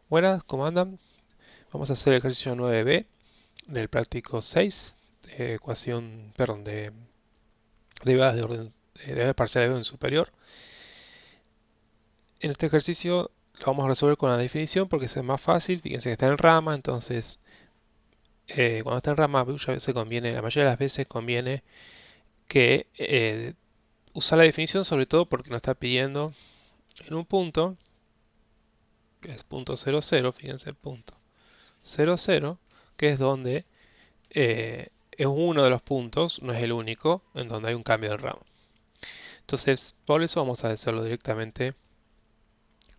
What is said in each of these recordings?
Buenas, ¿cómo andan? Vamos a hacer el ejercicio 9b del práctico 6 de ecuación, perdón, de derivadas de orden, derivadas parciales de orden superior. En este ejercicio lo vamos a resolver con la definición porque es más fácil. Fíjense que está en rama, entonces cuando está en rama muchas veces conviene, la mayoría de las veces conviene que usar la definición, sobre todo porque nos está pidiendo en un punto, que es punto 0, 0, fíjense el punto 0, 0, que es donde es uno de los puntos, no es el único, en donde hay un cambio de rama. Entonces, por eso vamos a hacerlo directamente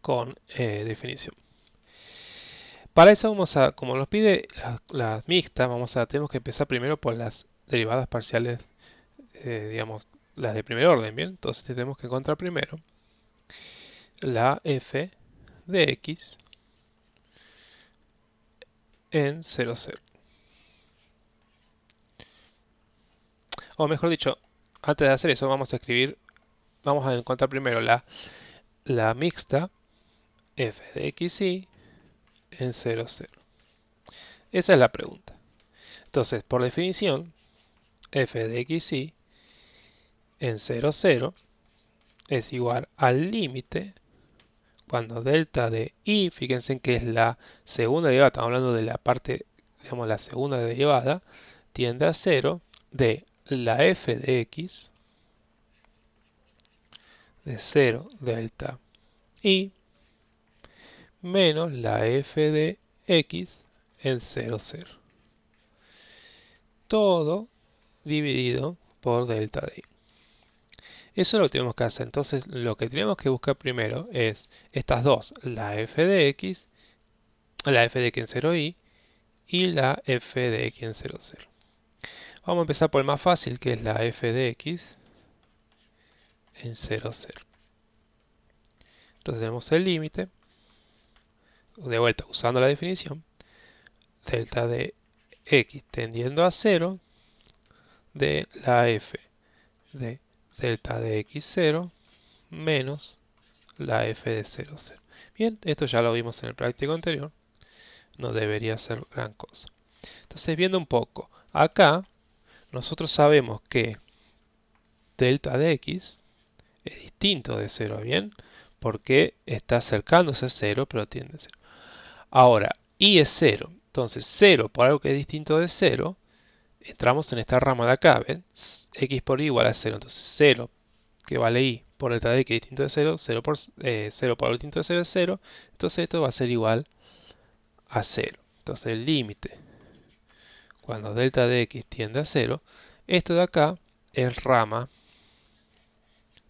con definición. Para eso vamos a, como nos pide las mixtas, tenemos que empezar primero por las derivadas parciales, digamos, las de primer orden, ¿bien? Entonces tenemos que encontrar primero la f de x en 0, 0. O mejor dicho, antes de hacer eso vamos a encontrar primero la mixta f de xy en 0, 0. Esa es la pregunta. Entonces, por definición, f de xy en 0, 0 es igual al límite cuando delta de y, fíjense que es la segunda derivada, estamos hablando de la parte, digamos, la segunda derivada, tiende a 0 de la f de x de 0 delta y menos la f de x en 0, 0. Todo dividido por delta de y. Eso lo tenemos que hacer. Entonces, lo que tenemos que buscar primero es estas dos, la f de x, la f de x en 0i y la f de x en 0, 0. Vamos a empezar por el más fácil, que es la f de x en 0, 0. Entonces tenemos el límite, de vuelta usando la definición, delta de x tendiendo a 0 de la f de delta de x0 menos la f de 0, 0. Bien, esto ya lo vimos en el práctico anterior. No debería ser gran cosa. Entonces, viendo un poco, acá nosotros sabemos que delta de x es distinto de 0, ¿bien? Porque está acercándose a 0, pero tiende a 0. Ahora, y es 0. Entonces, 0 por algo que es distinto de 0, entramos en esta rama de acá, ¿ven? X por y igual a 0. Entonces, 0 que vale y por delta de x distinto de 0, 0 por, 0 por algo distinto de 0 es 0. Entonces, esto va a ser igual a 0. Entonces, el límite cuando delta de x tiende a 0, esto de acá es rama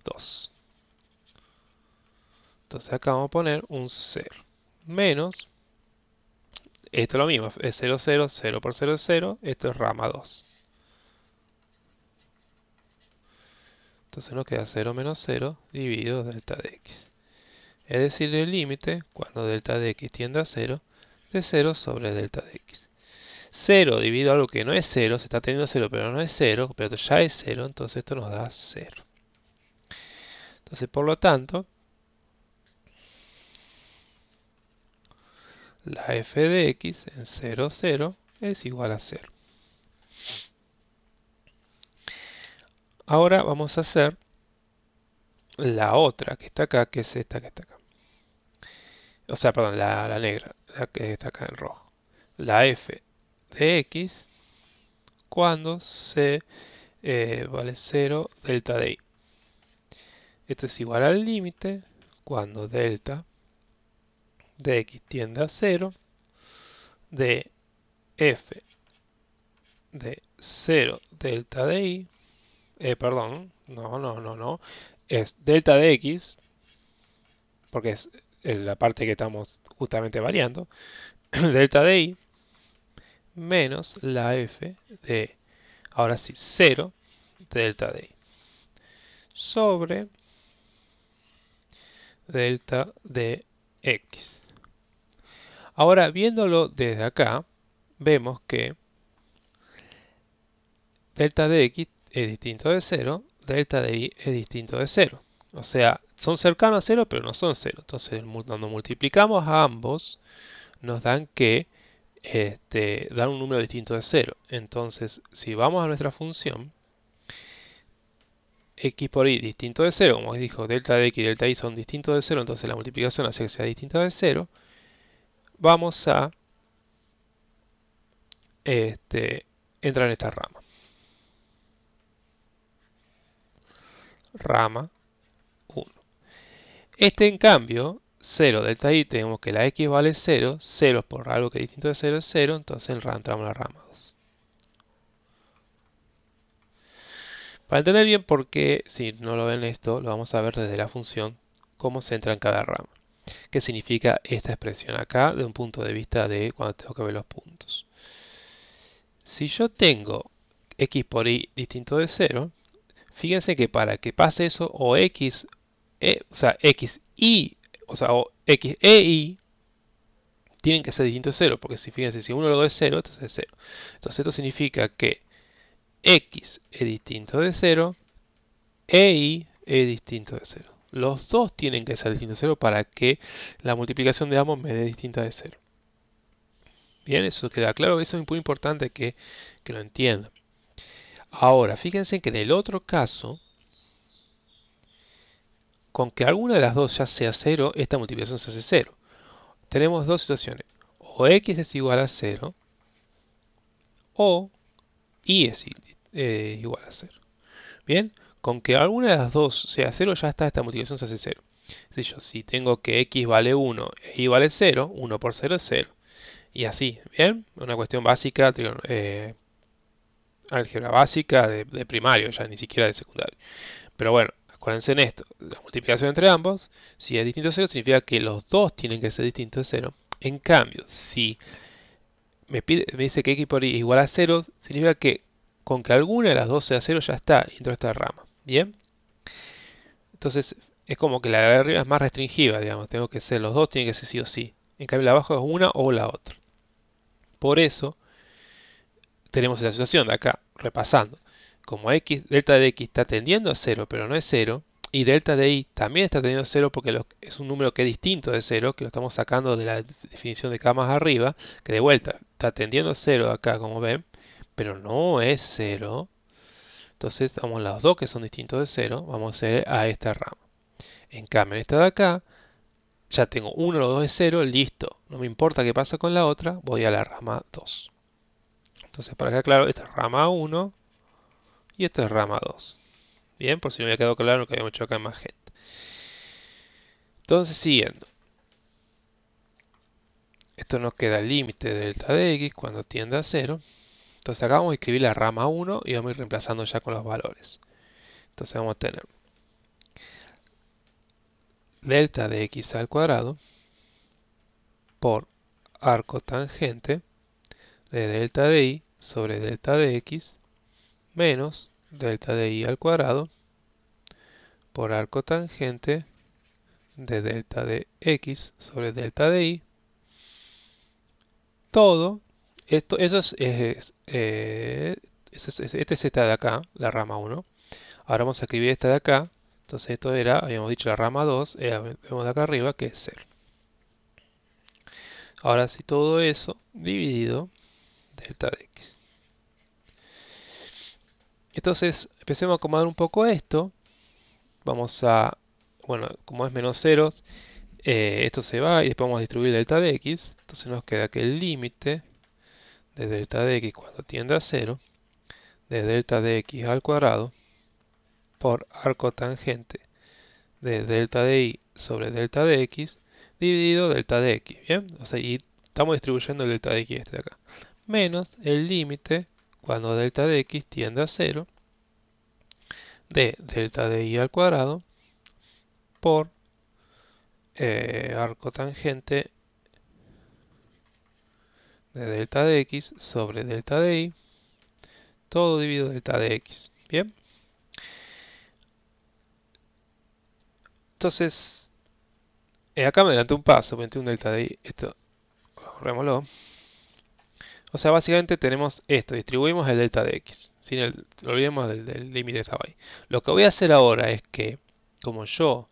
2. Entonces acá vamos a poner un 0. Menos, esto es lo mismo, es 0, 0, 0 por 0 es 0, esto es rama 2. Entonces nos queda 0 menos 0 dividido delta de x. Es decir, el límite, cuando delta de x tiende a 0, de 0 sobre delta de x. 0 dividido algo que no es 0, se está teniendo 0 pero no es 0, pero esto ya es 0, entonces esto nos da 0. Entonces, por lo tanto, la f de x en 0, 0 es igual a 0. Ahora vamos a hacer la otra que está acá, que es esta que está acá. O sea, perdón, la negra, la que está acá en rojo. La f de x cuando c vale 0 delta de y. Esto es igual al límite cuando delta de x tiende a 0 de f de 0 delta de y. Perdón, no. Es delta de x, porque es la parte que estamos justamente variando. Delta de y menos la f de, ahora sí, 0 delta de y sobre delta de x. Ahora, viéndolo desde acá, vemos que delta de x es distinto de 0, delta de y es distinto de 0. O sea, son cercanos a 0, pero no son 0. Entonces, cuando multiplicamos a ambos, nos dan que dan un número distinto de 0. Entonces, si vamos a nuestra función, x por y distinto de 0, como dijo, delta de x y delta y son distintos de 0, entonces la multiplicación hace que sea distinta de 0, vamos a entrar en esta rama. Rama 1. En cambio, 0 delta y, tenemos que la x vale 0, 0 por algo que es distinto de 0 es 0, entonces entramos en la rama 2. Para entender bien por qué, si no lo ven esto, lo vamos a ver desde la función, cómo se entra en cada rama. ¿Qué significa esta expresión acá, de un punto de vista de cuando tengo que ver los puntos? Si yo tengo x por y distinto de 0, fíjense que para que pase eso, o x, x y, o x e y, tienen que ser distintos de 0, porque si fíjense, si uno de los dos es 0, entonces es 0. Entonces esto significa que x es distinto de 0, e y es distinto de 0. Los dos tienen que ser distintos de 0 para que la multiplicación de ambos me dé distinta de 0. Bien, eso queda claro, eso es muy importante que lo entiendan. Ahora, fíjense que en el otro caso, con que alguna de las dos ya sea 0, esta multiplicación se hace 0. Tenemos dos situaciones. O x es igual a 0, o y es igual a 0. Bien, con que alguna de las dos sea 0, ya está, esta multiplicación se hace 0. Si tengo que x vale 1 e y vale 0, 1 por 0 es 0. Y así, ¿bien? Una cuestión básica, álgebra básica de primario, ya ni siquiera de secundario. Pero bueno, acuérdense en esto, la multiplicación entre ambos, si es distinto a 0, significa que los dos tienen que ser distintos a 0. En cambio, si me dice que x por y igual a 0, significa que con que alguna de las dos sea 0 ya está dentro de esta rama. ¿Bien? Entonces es como que la de arriba es más restringida, digamos, tengo que ser, los dos tienen que ser sí o sí. En cambio la de abajo es una o la otra. Por eso tenemos esa situación de acá, repasando. Como delta de x está tendiendo a 0, pero no es 0, y delta de y también está tendiendo a 0 porque es un número que es distinto de 0, que lo estamos sacando de la definición de acá más arriba, que de vuelta está tendiendo a 0 acá, como ven, pero no es 0. Entonces, vamos los dos que son distintos de 0, vamos a ir a esta rama. En cambio, en esta de acá, ya tengo uno, los dos de 0, listo. No me importa qué pasa con la otra, voy a la rama 2. Entonces, para que claro, esta es rama 1 y esta es rama 2. Bien, por si no me ha quedado claro lo que habíamos hecho acá en magenta. Entonces, siguiendo. Esto nos queda el límite de delta de x cuando tiende a 0. Entonces acá vamos a escribir la rama 1 y vamos a ir reemplazando ya con los valores. Entonces vamos a tener delta de x al cuadrado por arco tangente de delta de y sobre delta de x menos delta de y al cuadrado por arco tangente de delta de x sobre delta de y. Todo esto, eso este es esta de acá, la rama 1. Ahora vamos a escribir esta de acá. Entonces esto era, habíamos dicho la rama 2, vemos de acá arriba que es 0. Ahora sí, todo eso dividido delta de x. Entonces empecemos a acomodar un poco esto. Vamos a, bueno, como es menos ceros, esto se va y después vamos a distribuir delta de x. Entonces nos queda que el límite de delta de x cuando tiende a 0 de delta de x al cuadrado por arco tangente de delta de y sobre delta de x dividido delta de x. Bien, o sea, y estamos distribuyendo el delta de x este de acá. Menos el límite cuando delta de x tiende a 0 de delta de y al cuadrado por arco tangente de delta de x sobre delta de y, todo dividido delta de x. Bien. Entonces, acá me adelanté un paso, metí un delta de y. Esto, borrémoslo. O sea, básicamente tenemos esto, distribuimos el delta de x. Olvidemos del límite que estaba ahí. Lo que voy a hacer ahora es que, como yo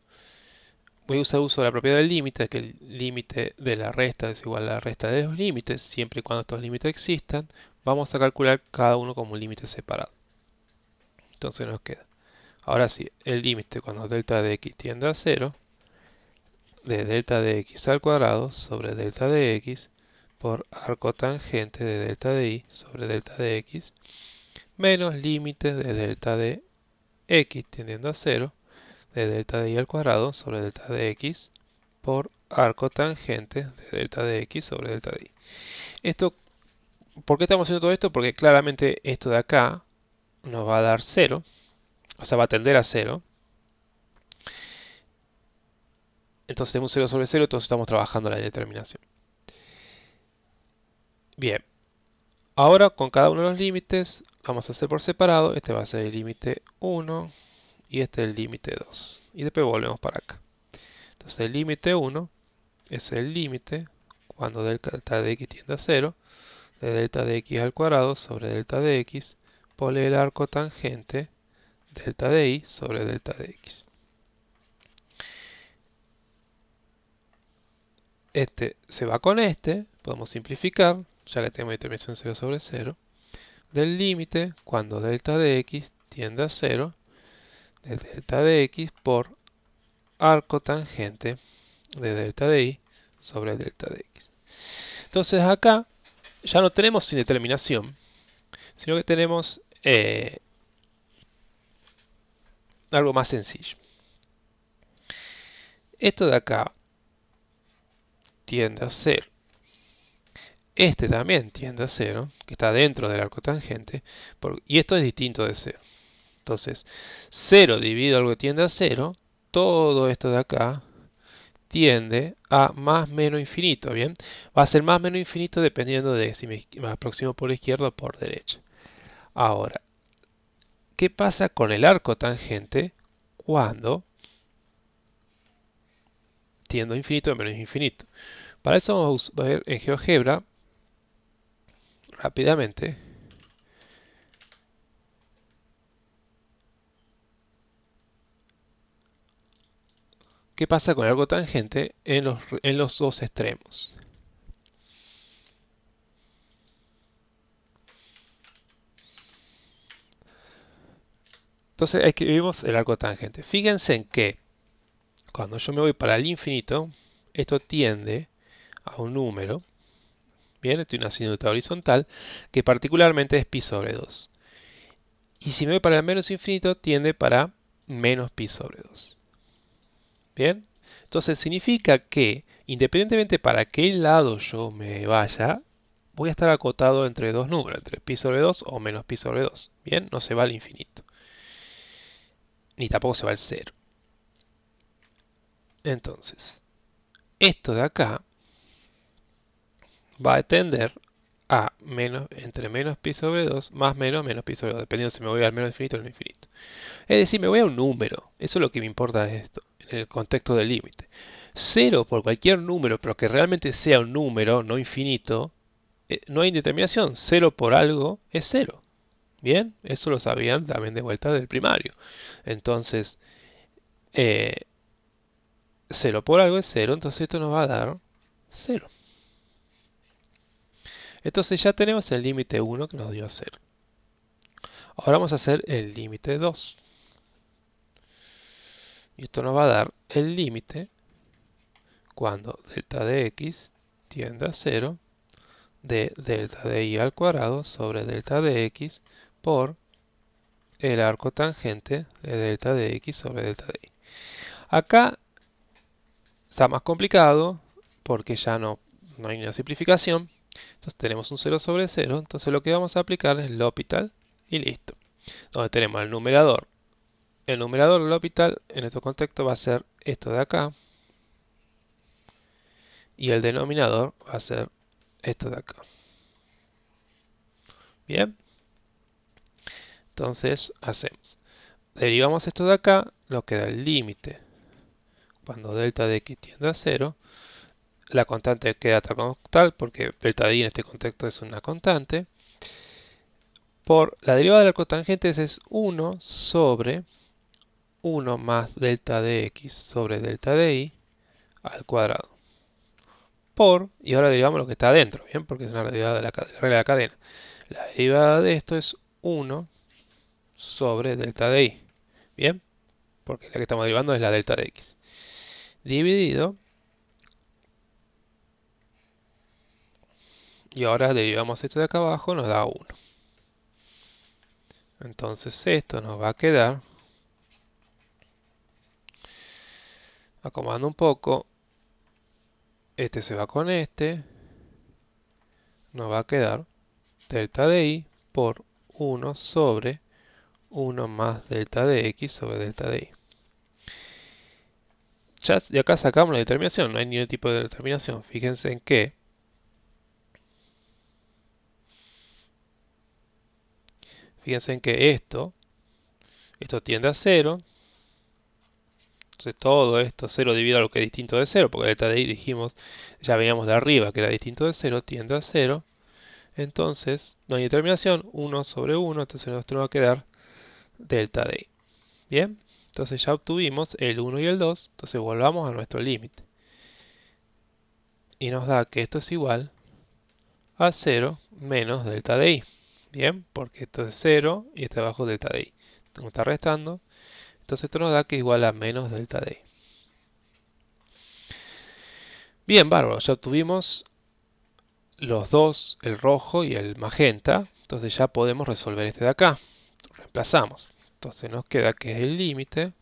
voy a usar uso de la propiedad del límite, que el límite de la resta es igual a la resta de los límites, siempre y cuando estos límites existan. Vamos a calcular cada uno como un límite separado. Entonces nos queda, ahora sí, el límite cuando delta de x tiende a 0, de delta de x al cuadrado sobre delta de x por arco tangente de delta de y sobre delta de x, menos límite de delta de x tendiendo a 0, de delta de y al cuadrado sobre delta de x por arco tangente de delta de x sobre delta de y. Esto, ¿por qué estamos haciendo todo esto? Porque claramente esto de acá nos va a dar 0, o sea, va a tender a 0. Entonces tenemos 0 sobre 0, entonces estamos trabajando la determinación. Bien, ahora con cada uno de los límites vamos a hacer por separado. Este va a ser el límite 1 y este el límite 2. Y después volvemos para acá. Entonces el límite 1 es el límite cuando delta de x tiende a 0, de delta de x al cuadrado sobre delta de x por el arco tangente delta de y sobre delta de x. Este se va con este, podemos simplificar, ya que tenemos determinación 0 sobre 0, del límite cuando delta de x tiende a 0, de delta de x por arco tangente de delta de y sobre delta de x. Entonces acá ya no tenemos sin determinación, sino que tenemos algo más sencillo. Esto de acá tiende a 0. Este también tiende a 0, que está dentro del arco tangente, y esto es distinto de 0. Entonces, 0 dividido algo que tiende a 0, todo esto de acá tiende a más menos infinito, ¿bien? Va a ser más menos infinito dependiendo de si me aproximo por izquierda o por derecha. Ahora, ¿qué pasa con el arco tangente cuando tiendo a infinito o menos infinito? Para eso vamos a ver en GeoGebra rápidamente. ¿Qué pasa con el arco tangente en los dos extremos? Entonces escribimos el arco tangente. Fíjense en que cuando yo me voy para el infinito, esto tiende a un número, bien, estoy en una sinuita horizontal, que particularmente es pi sobre 2. Y si me voy para el menos infinito, tiende para menos pi sobre 2. Bien, entonces significa que independientemente para qué lado yo me vaya, voy a estar acotado entre dos números, entre pi sobre 2 o menos pi sobre 2. Bien, no se va al infinito. Ni tampoco se va al 0. Entonces, esto de acá va a tender a menos, entre menos pi sobre 2 más menos pi sobre 2, dependiendo si me voy al menos infinito o al infinito. Es decir, me voy a un número. Eso es lo que me importa de esto, en el contexto del límite. 0 por cualquier número, pero que realmente sea un número, no infinito, no hay indeterminación. 0 por algo es 0. Bien, eso lo sabían también de vuelta del primario. Entonces, 0 por algo es 0, entonces esto nos va a dar 0. Entonces ya tenemos el límite 1 que nos dio 0. Ahora vamos a hacer el límite 2. Y esto nos va a dar el límite cuando delta de x tiende a 0 de delta de y al cuadrado sobre delta de x por el arco tangente de delta de x sobre delta de y. Acá está más complicado porque ya no hay una simplificación. Entonces tenemos un 0 sobre 0. Entonces lo que vamos a aplicar es L'Hopital y listo. Donde tenemos el numerador. El numerador del L'Hopital en este contexto va a ser esto de acá. Y el denominador va a ser esto de acá. Bien. Entonces hacemos. Derivamos esto de acá. Nos queda el límite. Cuando delta de x tiende a 0. La constante queda tal como tal porque delta de y en este contexto es una constante. Por la derivada de la cotangente es 1 sobre 1 más delta de x sobre delta de y al cuadrado. Por, y ahora derivamos lo que está adentro, ¿bien? Porque es una derivada de la regla de la cadena. La derivada de esto es 1 sobre delta de y, ¿bien? Porque la que estamos derivando es la delta de x. Dividido, y ahora derivamos esto de acá abajo, nos da 1. Entonces esto nos va a quedar, acomodando un poco, este se va con este, nos va a quedar delta de y por 1 sobre 1 más delta de x sobre delta de y. Ya de acá sacamos la determinación, no hay ningún tipo de determinación. Fíjense en que esto tiende a 0. Entonces todo esto 0 dividido a lo que es distinto de 0, porque delta de y dijimos, ya veníamos de arriba que era distinto de 0, tiende a 0. Entonces no hay determinación, 1 sobre 1, entonces nos va a quedar delta de y. Bien, entonces ya obtuvimos el 1 y el 2, entonces volvamos a nuestro límite. Y nos da que esto es igual a 0 menos delta de y. Bien, porque esto es 0 y está abajo delta de y. Como está restando, entonces esto nos da que es igual a menos delta de y. Bien, bárbaro, ya obtuvimos los dos, el rojo y el magenta. Entonces ya podemos resolver este de acá. Lo reemplazamos. Entonces nos queda que es el límite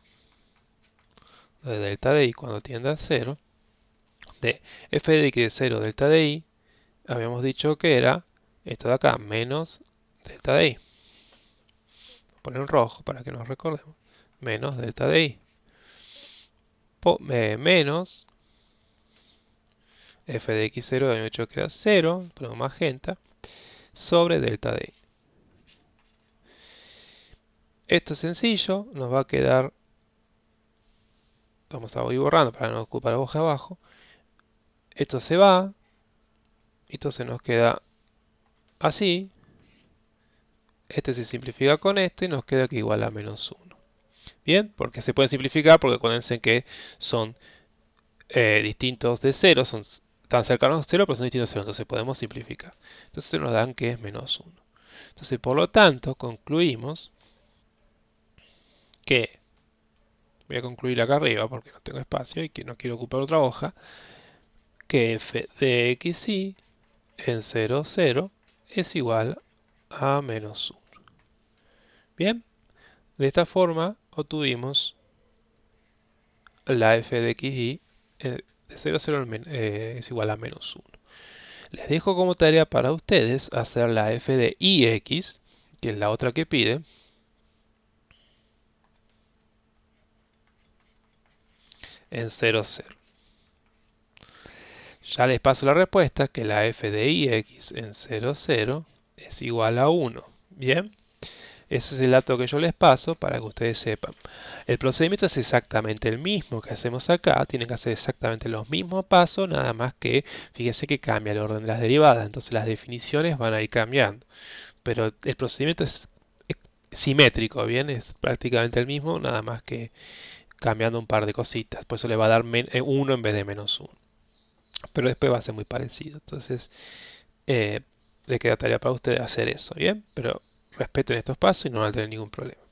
de delta de y cuando tiende a 0 de f de x de 0 delta de y. Habíamos dicho que era esto de acá, menos delta de y. Voy a poner en rojo para que nos recordemos. Menos delta de y. Menos f de x0, habíamos dicho que era 0, ponemos magenta, sobre delta de y. Esto es sencillo, nos va a quedar, vamos a ir borrando para no ocupar la hoja abajo. Esto se va, esto se nos queda así. Este se simplifica con este y nos queda que igual a menos 1. Bien, porque se puede simplificar porque acuérdense que son distintos de 0, son tan cercanos a 0 pero son distintos de 0, entonces podemos simplificar. Entonces nos dan que es menos 1. Entonces por lo tanto concluimos que, voy a concluir acá arriba porque no tengo espacio y que no quiero ocupar otra hoja, que f de xy en 0, 0 es igual a menos 1. Bien, de esta forma obtuvimos la f de xy de 0, 0 es igual a menos 1. Les dejo como tarea para ustedes hacer la f de ix, que es la otra que pide, en 0, 0. Ya les paso la respuesta, que la f de ix en 0, 0 es igual a 1. Bien, ese es el dato que yo les paso para que ustedes sepan. El procedimiento es exactamente el mismo que hacemos acá. Tienen que hacer exactamente los mismos pasos, nada más que fíjense que cambia el orden de las derivadas. Entonces las definiciones van a ir cambiando. Pero el procedimiento es simétrico, ¿bien? Es prácticamente el mismo, nada más que cambiando un par de cositas. Por eso le va a dar 1 en vez de menos 1. Pero después va a ser muy parecido. Entonces, le queda tarea para ustedes hacer eso, ¿bien? Pero respeten estos pasos y no van a tener ningún problema.